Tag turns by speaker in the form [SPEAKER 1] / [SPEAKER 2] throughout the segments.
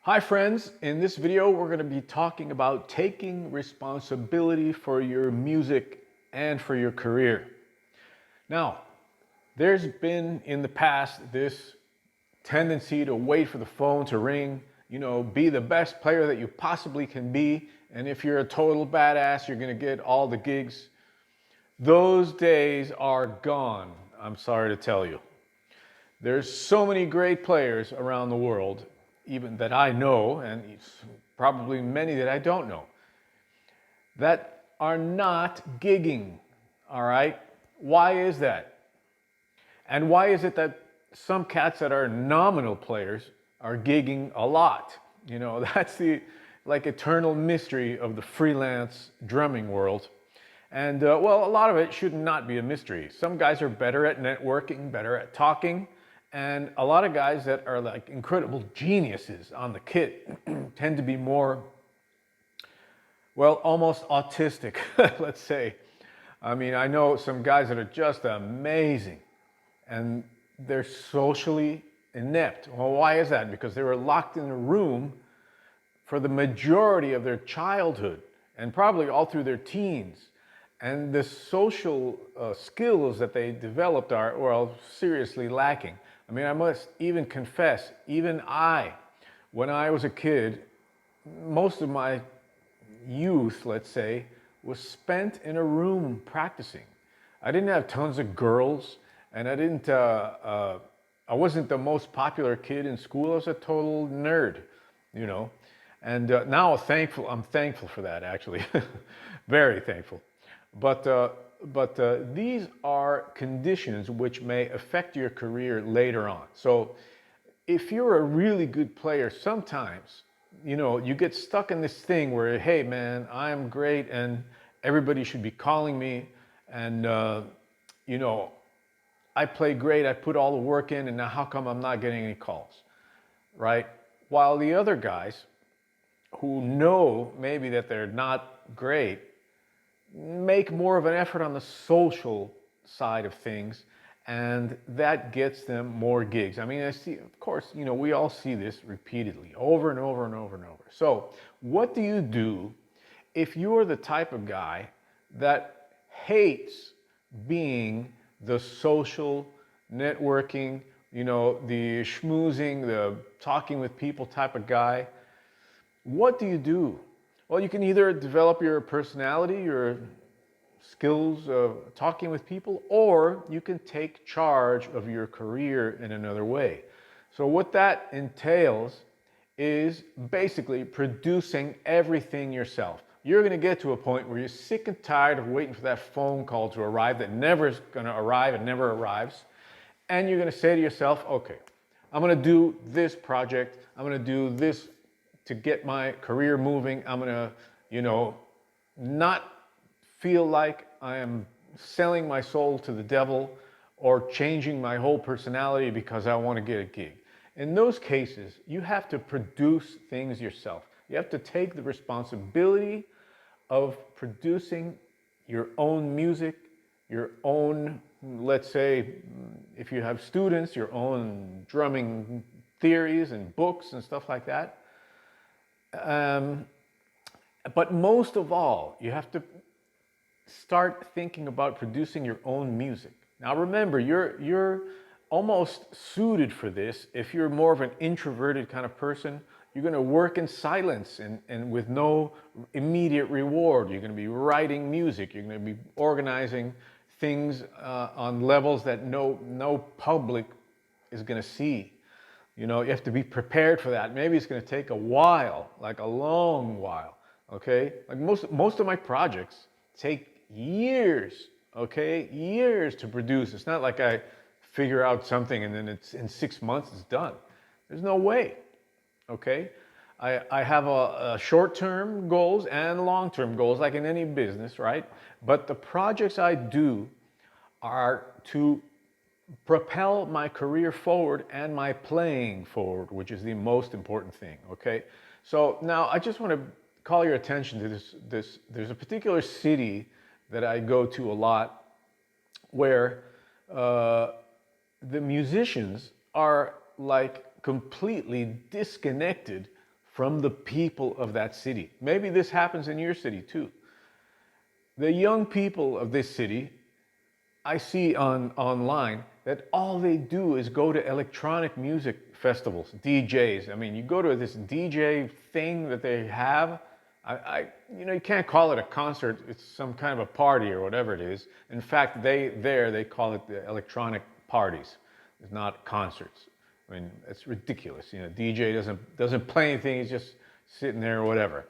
[SPEAKER 1] Hi friends, in this video we're going to be talking about taking responsibility for your music and for your career. Now, there's been in the past this tendency to wait for the phone to ring, be the best player that you possibly can be, and if you're a total badass, you're going to get all the gigs. Those days are gone, I'm sorry to tell you. There's so many great players around the world, even that I know, and probably many that I don't know, that are not gigging, all right? Why is that? And why is it that some cats that are nominal players are gigging a lot? That's the eternal mystery of the freelance drumming world. And well, a lot of it should not be a mystery. Some guys are better at networking, better at talking, and a lot of guys that are like incredible geniuses on the kit tend to be more, well, almost autistic, let's say. I mean, I know some guys that are just amazing and they're socially inept. Well, why is that? Because they were locked in a room for the majority of their childhood and probably all through their teens. And the social skills that they developed are, well, seriously lacking. I mean, I must even confess, even when I was a kid, most of my youth, let's say, was spent in a room practicing. I didn't have tons of girls, and I wasn't the most popular kid in school. I was a total nerd, you know. And now I'm thankful for that, actually, very thankful. But these are conditions which may affect your career later on. So if you're a really good player, sometimes, you get stuck in this thing where, hey man, I'm great and everybody should be calling me. And, I play great, I put all the work in, and now how come I'm not getting any calls, right? While the other guys who know maybe that they're not great make more of an effort on the social side of things, and that gets them more gigs. I mean, I see, of course, we all see this repeatedly, over and over and over and over. So what do you do if you're the type of guy that hates being the social networking, the schmoozing, the talking with people type of guy? What do you do? Well, you can either develop your personality, your skills of talking with people, or you can take charge of your career in another way. So what that entails is basically producing everything yourself. You're going to get to a point where you're sick and tired of waiting for that phone call to arrive that never is going to arrive and never arrives. And you're going to say to yourself, okay, I'm going to do this project. I'm going to do this to get my career moving. I'm going to, not feel like I am selling my soul to the devil or changing my whole personality because I want to get a gig. In those cases, you have to produce things yourself. You have to take the responsibility of producing your own music, your own, let's say, if you have students, your own drumming theories and books and stuff like that. But most of all, you have to start thinking about producing your own music. Now remember, you're almost suited for this if you're more of an introverted kind of person. You're going to work in silence and with no immediate reward. You're going to be writing music. You're going to be organizing things on levels that no public is going to see. You have to be prepared for that. Maybe it's going to take a while, like a long while, okay? Like most of my projects take years, okay? Years to produce. It's not like I figure out something and then it's in 6 months it's done. There's no way, okay? I have a short-term goals and long-term goals, like in any business, right? But the projects I do are to propel my career forward and my playing forward, which is the most important thing, okay? So now I just want to call your attention to this. There's a particular city that I go to a lot where the musicians are like completely disconnected from the people of that city. Maybe this happens in your city too. The young people of this city, I see online that all they do is go to electronic music festivals, DJs. I mean, you go to this DJ thing that they have. You can't call it a concert. It's some kind of a party or whatever it is. In fact, they call it the electronic parties. It's not concerts. I mean, it's ridiculous. DJ doesn't play anything. He's just sitting there or whatever.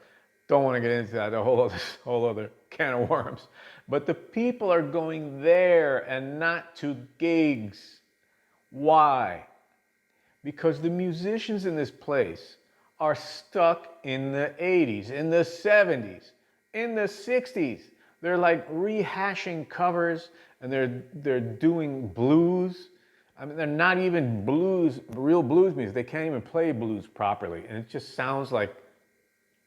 [SPEAKER 1] Don't want to get into that, a whole other can of worms. But the people are going there and not to gigs. Why? Because the musicians in this place are stuck in the 80s, in the 70s, in the 60s. They're like rehashing covers, and they're doing blues. I mean, they're not even real blues music. They can't even play blues properly, and it just sounds like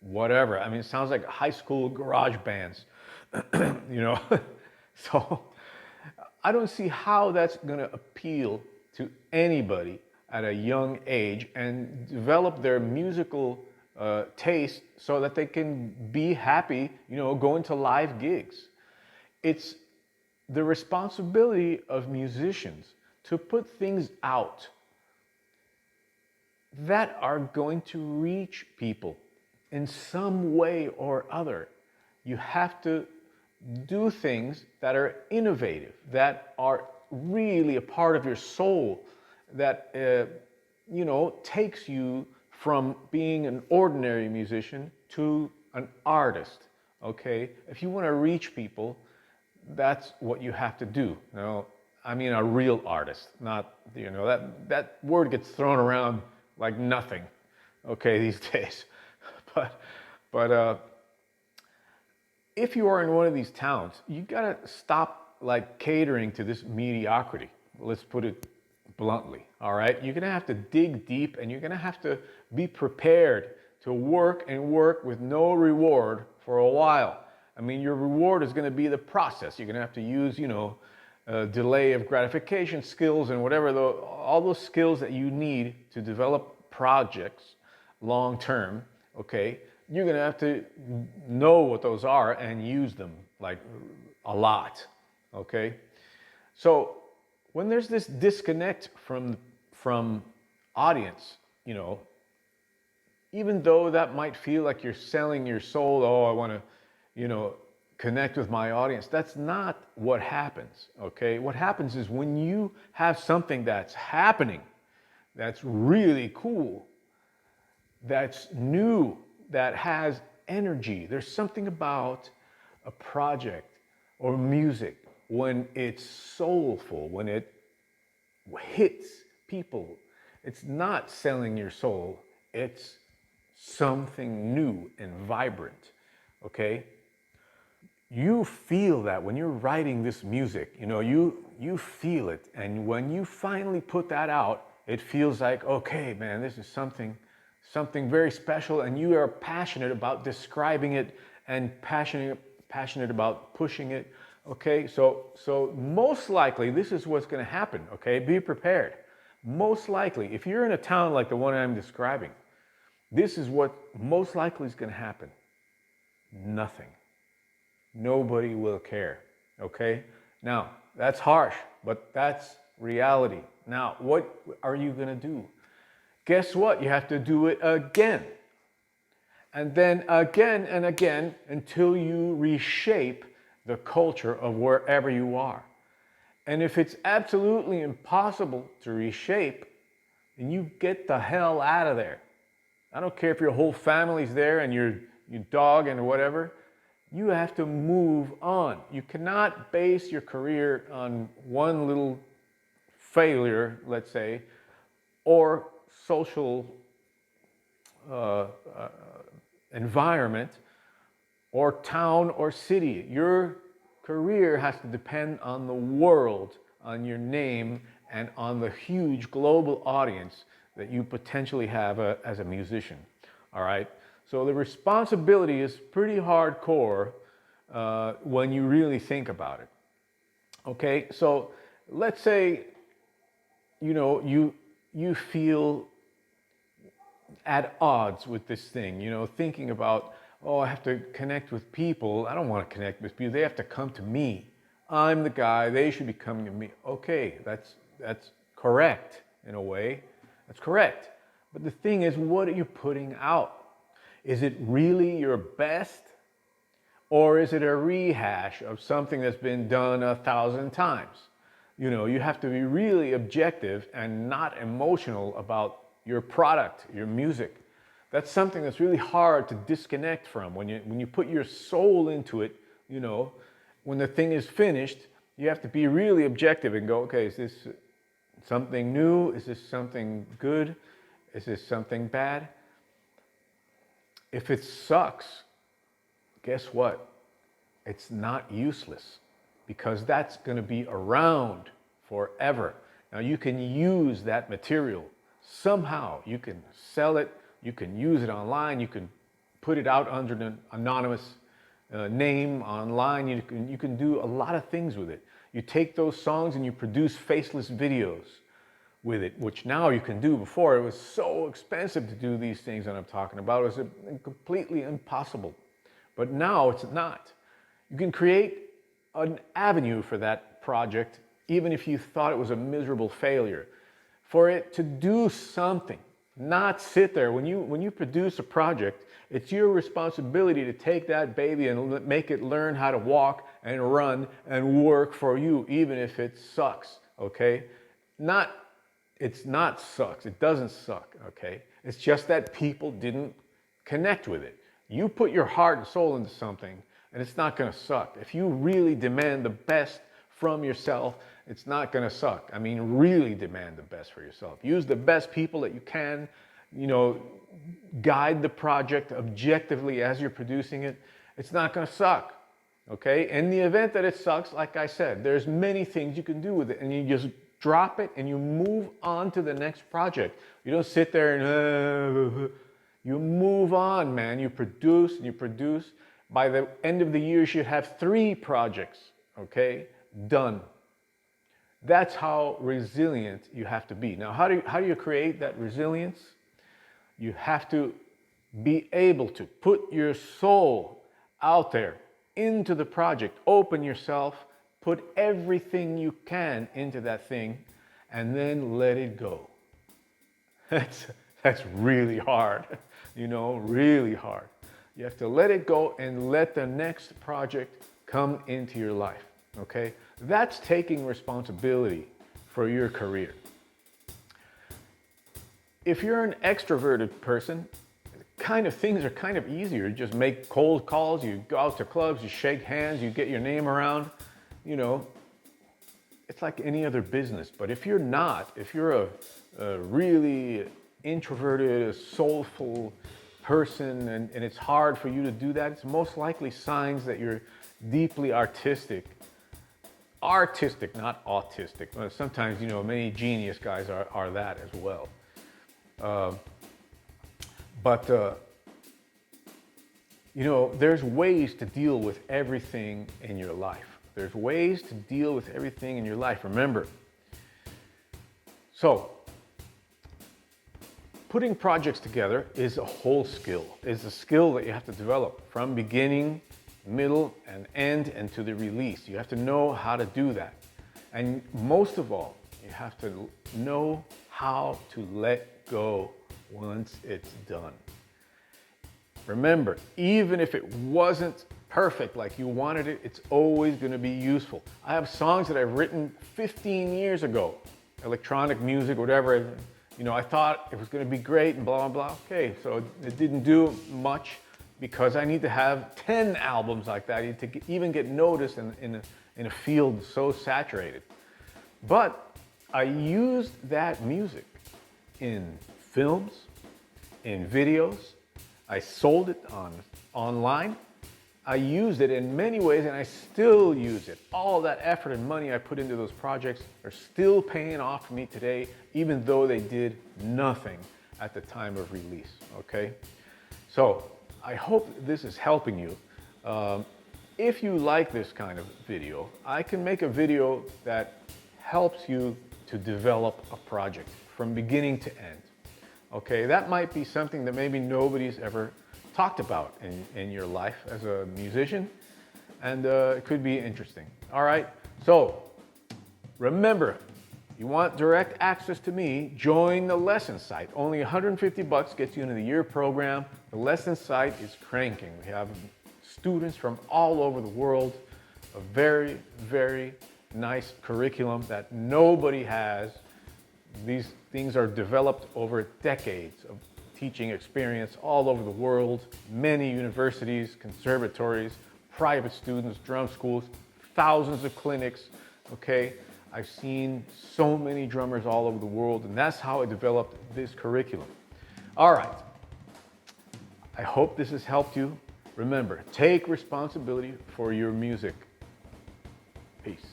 [SPEAKER 1] whatever. I mean, it sounds like high school garage bands, So I don't see how that's going to appeal to anybody at a young age and develop their musical taste so that they can be happy, going to live gigs. It's the responsibility of musicians to put things out that are going to reach people in some way or other. You have to do things that are innovative, that are really a part of your soul, that takes you from being an ordinary musician to an artist. Okay, if you want to reach people, that's what you have to do. I mean a real artist, not that word gets thrown around like nothing. Okay, these days, but if you are in one of these towns, you gotta stop like catering to this mediocrity. Let's put it bluntly, all right? You're gonna have to dig deep, and you're gonna have to be prepared to work and work with no reward for a while. I mean, your reward is gonna be the process. You're gonna have to use, delay of gratification skills and whatever, all those skills that you need to develop projects long term, okay? You're gonna have to know what those are and use them like a lot, okay? So when there's this disconnect from audience, even though that might feel like you're selling your soul, I want to, connect with my audience, that's not what happens, okay? What happens is when you have something that's happening, that's really cool, that's new, that has energy. There's something about a project or music when it's soulful, when it hits people. It's not selling your soul. It's something new and vibrant, okay? You feel that when you're writing this music, you feel it. And when you finally put that out, it feels like, okay, man, this is something very special, and you are passionate about describing it and passionate about pushing it. Okay, so most likely this is what's going to happen. Okay, be prepared. Most likely, if you're in a town like the one I'm describing, this is what most likely is going to happen. Nothing. Nobody will care. Okay, now that's harsh, but that's reality. Now, what are you going to do? Guess what? You have to do it again. And then again and again until you reshape the culture of wherever you are. And if it's absolutely impossible to reshape, then you get the hell out of there. I don't care if your whole family's there and your dog and whatever. You have to move on. You cannot base your career on one little failure, let's say, or social environment or town or city. Your career has to depend on the world, on your name, and on the huge global audience that you potentially have as a musician. All right? So the responsibility is pretty hardcore when you really think about it. Okay? So let's say, you feel at odds with this thing, you know, thinking about, oh, I have to connect with people. I don't want to connect with people. They have to come to me. I'm the guy. They should be coming to me. Okay, that's correct in a way. That's correct. But the thing is, what are you putting out? Is it really your best? Or is it a rehash of something that's been done 1,000 times? You know, you have to be really objective and not emotional about your product, your music. That's something that's really hard to disconnect from. When you put your soul into it, you know, when the thing is finished, you have to be really objective and go, okay, is this something new? Is this something good? Is this something bad? If it sucks, guess what? It's not useless, because that's going to be around forever. Now you can use that material somehow. You can sell it, you can use it online, you can put it out under an anonymous name online. You can do a lot of things with it. You take those songs and you produce faceless videos with it, which now you can do. Before, it was so expensive to do these things that I'm talking about. It was completely impossible. But now it's not. You can create an avenue for that project, even if you thought it was a miserable failure, for it to do something, not sit there. When you produce a project, it's your responsibility to take that baby and make it learn how to walk and run and work for you, even if it sucks, okay? It's not sucks, it doesn't suck, okay? It's just that people didn't connect with it. You put your heart and soul into something, and it's not gonna suck. If you really demand the best from yourself, it's not gonna suck. I mean, really demand the best for yourself. Use the best people that you can, you know, guide the project objectively as you're producing it. It's not gonna suck, okay? In the event that it sucks, like I said, there's many things you can do with it, and you just drop it and you move on to the next project. You don't sit there and, you move on, man. You produce and you produce. By the end of the year, you should have 3 projects, okay, done. That's how resilient you have to be. Now, how do you create that resilience? You have to be able to put your soul out there into the project. Open yourself, put everything you can into that thing, and then let it go. That's really hard, you know, really hard. You have to let it go and let the next project come into your life, okay? That's taking responsibility for your career. If you're an extroverted person, things are kind of easier. You just make cold calls, you go out to clubs, you shake hands, you get your name around, you know. It's like any other business. But if you're not, if you're a really introverted, soulful person, and it's hard for you to do that, it's most likely signs that you're deeply artistic. Artistic, not autistic. Sometimes, you know, many genius guys are that as well. You know, there's ways to deal with everything in your life. There's ways to deal with everything in your life, remember. So, putting projects together is a whole skill. It's a skill that you have to develop from beginning, middle, and end, and to the release. You have to know how to do that. And most of all, you have to know how to let go once it's done. Remember, even if it wasn't perfect like you wanted it, it's always going to be useful. I have songs that I've written 15 years ago, electronic music, whatever. You know, I thought it was going to be great and blah, blah, blah. Okay, so it didn't do much because I need to have 10 albums like that to even get noticed in a field so saturated. But I used that music in films, in videos. I sold it online. I used it in many ways, and I still use it. All that effort and money I put into those projects are still paying off for me today, even though they did nothing at the time of release, okay? So I hope this is helping you. If you like this kind of video, I can make a video that helps you to develop a project from beginning to end, Okay, that might be something that maybe nobody's ever talked about in your life as a musician, and it could be interesting. All right, so remember, you want direct access to me, join the lesson site. Only 150 bucks gets you into the year program. The lesson site is cranking. We have students from all over the world, a very, very nice curriculum that nobody has. These things are developed over decades of teaching experience all over the world, many universities, conservatories, private students, drum schools, thousands of clinics, okay? I've seen so many drummers all over the world, and that's how I developed this curriculum. All right, I hope this has helped you. Remember, take responsibility for your music. Peace.